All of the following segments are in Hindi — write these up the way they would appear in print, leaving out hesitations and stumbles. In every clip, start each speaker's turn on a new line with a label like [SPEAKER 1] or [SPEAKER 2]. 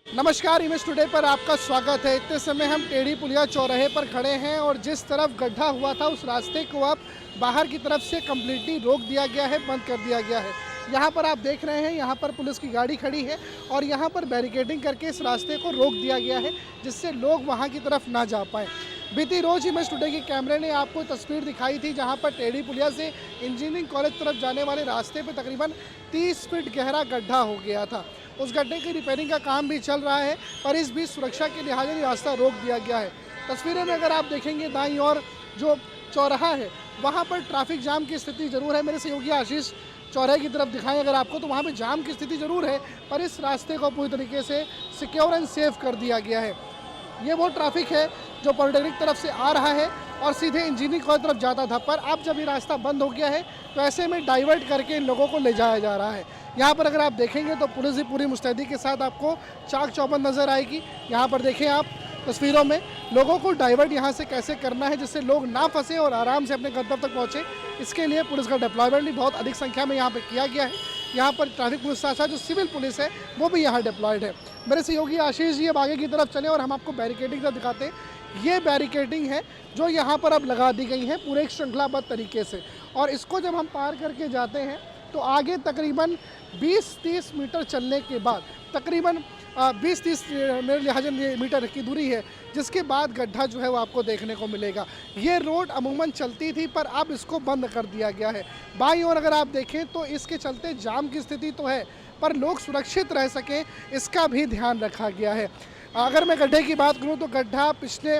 [SPEAKER 1] नमस्कार, इमेज टुडे पर आपका स्वागत है। इतने समय हम टेढ़ी पुलिया चौराहे पर खड़े हैं और जिस तरफ गड्ढा हुआ था उस रास्ते को अब बाहर की तरफ से कम्प्लीटली रोक दिया गया है, बंद कर दिया गया है। यहाँ पर आप देख रहे हैं, यहाँ पर पुलिस की गाड़ी खड़ी है और यहाँ पर बैरिकेडिंग करके इस रास्ते को रोक दिया गया है, जिससे लोग वहाँ की तरफ ना जा पाएँ। बीती रोज इमेज टुडे के कैमरे ने आपको तस्वीर दिखाई थी, जहाँ पर टेढ़ी पुलिया से इंजीनियरिंग कॉलेज तरफ जाने वाले रास्ते पर तकरीबन 30 फीट गहरा गड्ढा हो गया था। उस गड्ढे की रिपेयरिंग का काम भी चल रहा है, पर इस बीच सुरक्षा के लिहाज से रास्ता रोक दिया गया है। तस्वीरें में अगर आप देखेंगे, दाईं ओर जो चौराहा है वहाँ पर ट्रैफिक जाम की स्थिति ज़रूर है। मेरे सहयोगी आशीष चौराहे की तरफ दिखाएं अगर आपको, तो वहाँ पे जाम की स्थिति ज़रूर है, पर इस रास्ते को पूरी तरीके से सिक्योर एंड सेफ कर दिया गया है। ये वो ट्रैफिक है जो पॉलिटेक्निक तरफ से आ रहा है और सीधे इंजीनियरिंग कॉलेज तरफ जाता था, पर अब जब ये रास्ता बंद हो गया है तो ऐसे में डाइवर्ट करके इन लोगों को ले जाया जा रहा है। यहाँ पर अगर आप देखेंगे तो पुलिस भी पूरी मुस्तैदी के साथ आपको चाक चौबंद नज़र आएगी। यहाँ पर देखें आप तस्वीरों में लोगों को डाइवर्ट यहाँ से कैसे करना है, जिससे लोग ना फंसे और आराम से अपने गंतव्य तक पहुँचे। इसके लिए पुलिस का डिप्लॉयमेंट भी बहुत अधिक संख्या में यहाँ पर किया गया है। यहाँ पर ट्रैफिक पुलिस के साथ जो सिविल पुलिस है वो भी यहाँ डिप्लॉयड है। मेरे सहयोगी आशीष जी अब आगे की तरफ चले और हम आपको बैरिकेडिंग का दिखाते हैं। ये बैरिकेडिंग है जो यहाँ पर अब लगा दी गई है पूरे एक श्रृंखलाबद्ध तरीके से, और इसको जब हम पार करके जाते हैं तो आगे तकरीबन 20-30 मीटर चलने के बाद तकरीबन 20-30 मेरे लिहाज मीटर की दूरी है, जिसके बाद गड्ढा जो है वो आपको देखने को मिलेगा। ये रोड अमूमन चलती थी, पर अब इसको बंद कर दिया गया है। बाईं ओर अगर आप देखें तो इसके चलते जाम की स्थिति तो है, पर लोग सुरक्षित रह सकें इसका भी ध्यान रखा गया है। अगर मैं गड्ढे की बात करूं तो गड्ढा पिछले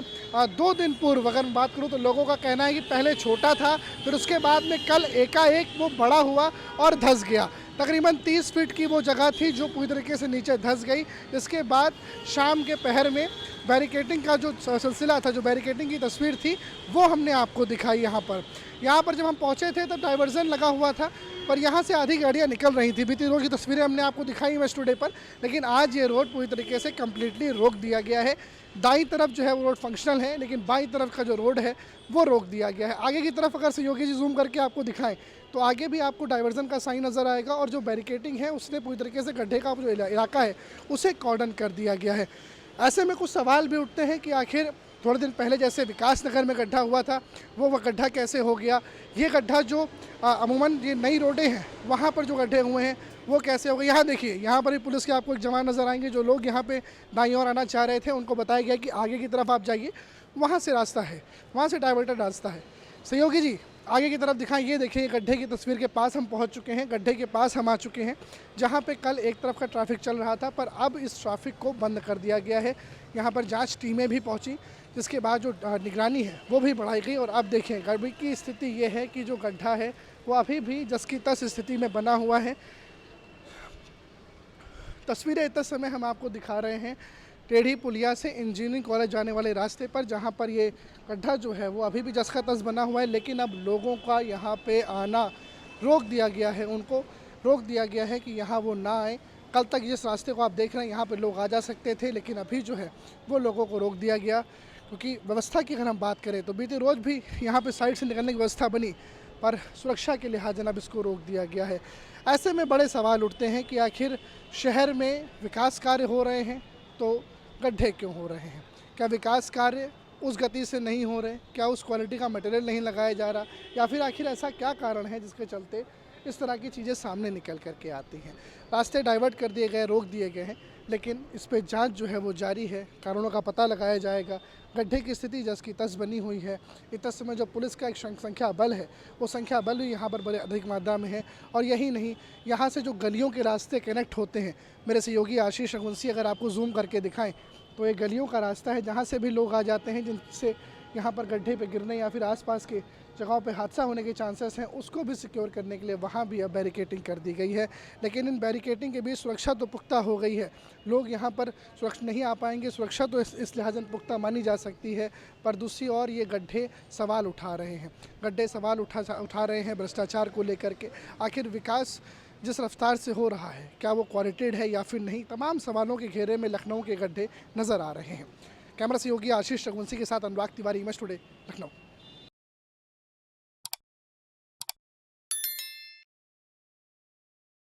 [SPEAKER 1] 2 दिन पूर्व अगर मैं बात करूं तो लोगों का कहना है कि पहले छोटा था, फिर उसके बाद में कल एकाएक वो बड़ा हुआ और धंस गया। तकरीबन 30 फीट की वो जगह थी जो पूरी तरीके से नीचे धंस गई। इसके बाद शाम के पहर में बैरिकेडिंग का जो सिलसिला था, जो बैरिकेडिंग की तस्वीर थी, वो हमने आपको दिखाई। यहाँ पर जब हम पहुँचे थे तो डाइवर्जन लगा हुआ था, पर यहाँ से आधी गाड़ियाँ निकल रही थी। बीती रोड की तस्वीरें हमने आपको दिखाई इमेज टुडे पर, लेकिन आज ये रोड पूरी तरीके से कम्प्लीटली रोक दिया गया है। दाईं तरफ जो है वो रोड फंक्शनल है, लेकिन बाईं तरफ का जो रोड है वो रोक दिया गया है। आगे की तरफ अगर सहयोगी जी जूम करके आपको दिखाएं तो आगे भी आपको डाइवर्जन का साइन नज़र आएगा, और जो बैरिकेडिंग है उसने पूरी तरीके से गड्ढे का जो इलाका है उसे कॉर्डन कर दिया गया है। ऐसे में कुछ सवाल भी उठते हैं कि आखिर थोड़े दिन पहले जैसे विकास नगर में गड्ढा हुआ था वो गड्ढा कैसे हो गया, ये गड्ढा जो अमूमन ये नई रोडें हैं वहाँ पर जो गड्ढे हुए हैं वो कैसे हो गए। यहाँ देखिए, यहाँ पर भी पुलिस के आपको एक जवान नज़र आएंगे। जो लोग यहाँ पे दाईं ओर आना चाह रहे थे उनको बताया गया कि आगे की तरफ आप जाइए, वहाँ से रास्ता है, वहाँ से डाइवर्टेड रास्ता है। सहयोगी जी आगे की तरफ दिखाएं। ये देखिए, गड्ढे की तस्वीर के पास हम पहुंच चुके हैं। गड्ढे के पास हम आ चुके हैं जहां पे कल एक तरफ का ट्रैफिक चल रहा था, पर अब इस ट्रैफिक को बंद कर दिया गया है। यहां पर जांच टीमें भी पहुंची, जिसके बाद जो निगरानी है वो भी बढ़ाई गई। और अब देखें, गड्ढे की स्थिति ये है कि जो गड्ढा है वो अभी भी जस की तस स्थिति में बना हुआ है। तस्वीरें इस समय हम आपको दिखा रहे हैं टेढ़ी पुलिया से इंजीनियरिंग कॉलेज जाने वाले रास्ते पर, जहां पर ये गड्ढा जो है वो अभी भी जस का तस बना हुआ है, लेकिन अब लोगों का यहाँ पे आना रोक दिया गया है। उनको रोक दिया गया है कि यहाँ वो ना आए। कल तक जिस रास्ते को आप देख रहे हैं यहाँ पे लोग आ जा सकते थे, लेकिन अभी जो है वो लोगों को रोक दिया गया, क्योंकि व्यवस्था की अगर हम बात करें तो बीते रोज़ भी यहाँ पर साइड से निकलने की व्यवस्था बनी, पर सुरक्षा के लिहाज जनाब इसको रोक दिया गया है। ऐसे में बड़े सवाल उठते हैं कि आखिर शहर में विकास कार्य हो रहे हैं तो गड्ढे क्यों हो रहे हैं? क्या विकास कार्य उस गति से नहीं हो रहे? क्या उस क्वालिटी का मटेरियल नहीं लगाया जा रहा? या फिर आखिर ऐसा क्या कारण है जिसके चलते इस तरह की चीज़ें सामने निकल कर के आती हैं? रास्ते डाइवर्ट कर दिए गए, रोक दिए गए हैं, लेकिन इस पे जांच जो है वो जारी है। कारणों का पता लगाया जाएगा। गड्ढे की स्थिति जस की तस बनी हुई है। इतना समय जो पुलिस का एक संख्या बल है वो संख्या बल भी यहाँ पर बड़े अधिक मात्रा में है। और यही नहीं, यहाँ से जो गलियों के रास्ते कनेक्ट होते हैं, मेरे सहयोगी आशीष रघुवंशी अगर आपको जूम करके दिखाएं तो ये गलियों का रास्ता है जहाँ से भी लोग आ जाते हैं, जिनसे यहाँ पर गड्ढे पे गिरने या फिर आसपास के जगहों पे हादसा होने के चांसेस हैं, उसको भी सिक्योर करने के लिए वहाँ भी अब बैरिकेडिंग कर दी गई है। लेकिन इन बैरिकेडिंग के बीच सुरक्षा तो पुख्ता हो गई है। लोग यहाँ पर सुरक्षित नहीं आ पाएंगे, सुरक्षा तो इस लिहाज में पुख्ता मानी जा सकती है, पर दूसरी ओर ये गड्ढे सवाल उठा रहे हैं। गड्ढे सवाल उठा रहे हैं भ्रष्टाचार को लेकर के। आखिर विकास जिस रफ्तार से हो रहा है, क्या वो क्वालिटेड है या फिर नहीं? तमाम सवालों के घेरे में लखनऊ के गड्ढे नज़र आ रहे हैं। कैमरा सहयोगी आशीष रघुवंशी के साथ अनुराग तिवारी, इमेज टुडे, लखनऊ।